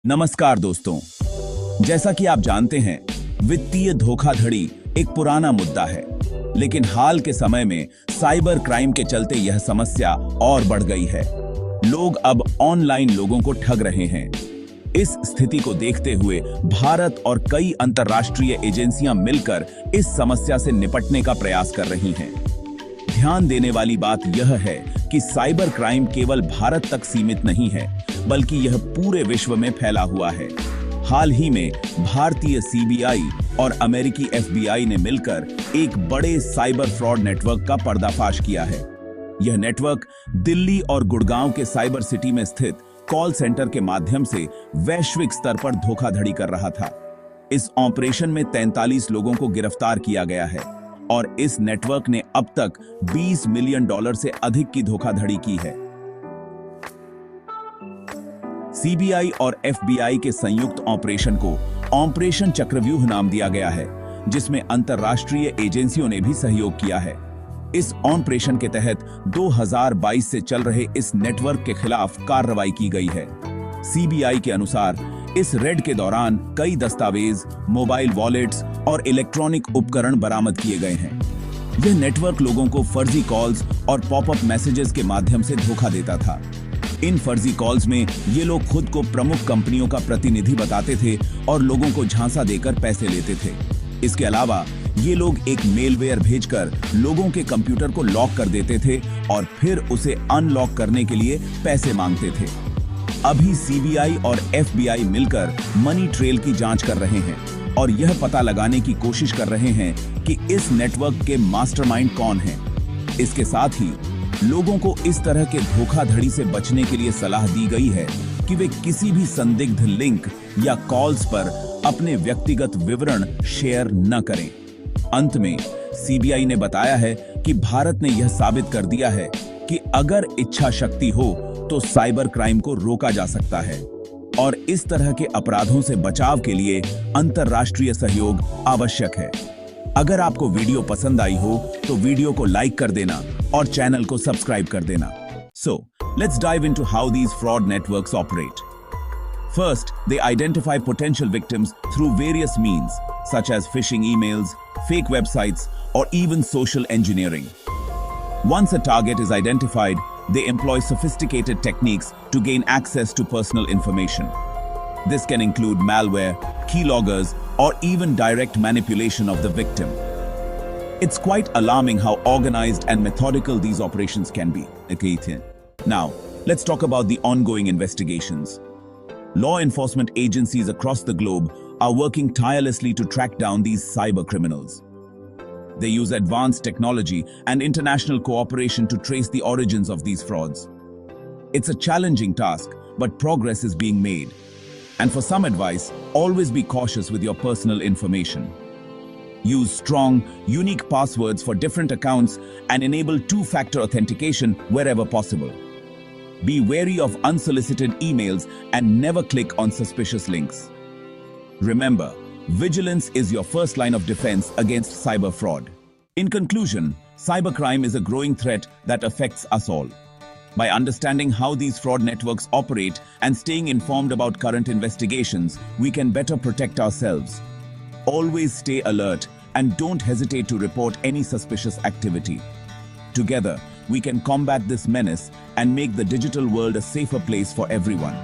नमस्कार दोस्तों। जैसा कि आप जानते हैं, वित्तीय धोखाधड़ी एक पुराना मुद्दा है, लेकिन हाल के समय में साइबर क्राइम के चलते यह समस्या और बढ़ गई है। लोग अब ऑनलाइन लोगों को ठग रहे हैं। इस स्थिति को देखते हुए भारत और कई अंतर्राष्ट्रीय एजेंसियां मिलकर इस समस्या से निपटने का प्रयास कर रही हैं। ध्यान देने वाली बात यह है कि साइबर क्राइम केवल भारत तक सीमित नहीं है, बल्कि यह पूरे विश्व में फैला हुआ है। हाल ही में भारतीय सीबीआई और अमेरिकी एफबीआई ने मिलकर एक बड़े साइबर फ्रॉड नेटवर्क का पर्दाफाश किया है। यह नेटवर्क दिल्ली और गुड़गांव के साइबर सिटी में स्थित कॉल सेंटर के माध्यम से वैश्विक स्तर पर धोखाधड़ी कर रहा था। इस ऑपरेशन में 43 लोगों को गिरफ्तार किया गया है और इस नेटवर्क ने अब तक $20 मिलियन से अधिक की धोखाधड़ी की है। सीबीआई और एफबीआई के संयुक्त ऑपरेशन को ऑपरेशन चक्रव्यूह नाम दिया गया है, जिसमें अंतर्राष्ट्रीय एजेंसियों ने भी सहयोग किया है। इस ऑपरेशन के तहत 2022 से चल रहे इस नेटवर्क के खिलाफ कार्रवाई की गई है। सीबीआई के अनुसार इस रेड के दौरान कई दस्तावेज, मोबाइल वॉलेट्स और इलेक्ट्रॉनिक उपकरण बरामद किए गए हैं। यह नेटवर्क लोगों को फर्जी कॉल्स और पॉपअप मैसेजेस के माध्यम से धोखा देता था। इन फर्जी कॉल्स में ये लोग खुद को प्रमुख कंपनियों का प्रतिनिधि बताते थे और लोगों को झांसा देकर पैसे लेते थे। इसके अलावा ये लोग एक मेलवेयर भेजकर लोगों के कंप्यूटर को लॉक कर देते थे और फिर उसे अनलॉक करने के लिए पैसे मांगते थे। अभी सीबीआई और एफबीआई मिलकर मनी ट्रेल की जांच कर रहे हैं और यह पता लगाने की कोशिश कर रहे हैं कि इस नेटवर्क के मास्टरमाइंड कौन हैं। इसके साथ ही लोगों को इस तरह के धोखाधड़ी से बचने के लिए सलाह दी गई है कि वे किसी भी संदिग्ध लिंक या कॉल्स पर अपने व्यक्तिगत विवरण शेयर न करें। अंत में सीबीआई ने बताया है कि भारत ने यह साबित कर दिया है कि अगर इच्छा शक्ति हो तो साइबर क्राइम को रोका जा सकता है और इस तरह के अपराधों से बचाव के लिए अंतर्राष्ट्रीय सहयोग आवश्यक है। अगर आपको वीडियो पसंद आई हो तो वीडियो को लाइक कर देना और चैनल को सब्सक्राइब कर देना। So, let's dive into how these fraud networks operate. First, they identify potential victims through various means, such as phishing emails, fake websites, or even social engineering. Once a target is identified, they employ sophisticated techniques to gain access to personal information. This can include malware, keyloggers, or even direct manipulation of the victim. It's quite alarming how organized and methodical these operations can be. Now, let's talk about the ongoing investigations. Law enforcement agencies across the globe are working tirelessly to track down these cyber criminals. They use advanced technology and international cooperation to trace the origins of these frauds. It's a challenging task, but progress is being made. And for some advice, always be cautious with your personal information. Use strong, unique passwords for different accounts and enable two-factor authentication wherever possible. Be wary of unsolicited emails and never click on suspicious links. Remember, vigilance is your first line of defense against cyber fraud. In conclusion, cybercrime is a growing threat that affects us all. By understanding how these fraud networks operate and staying informed about current investigations, we can better protect ourselves. Always stay alert and don't hesitate to report any suspicious activity. Together, we can combat this menace and make the digital world a safer place for everyone.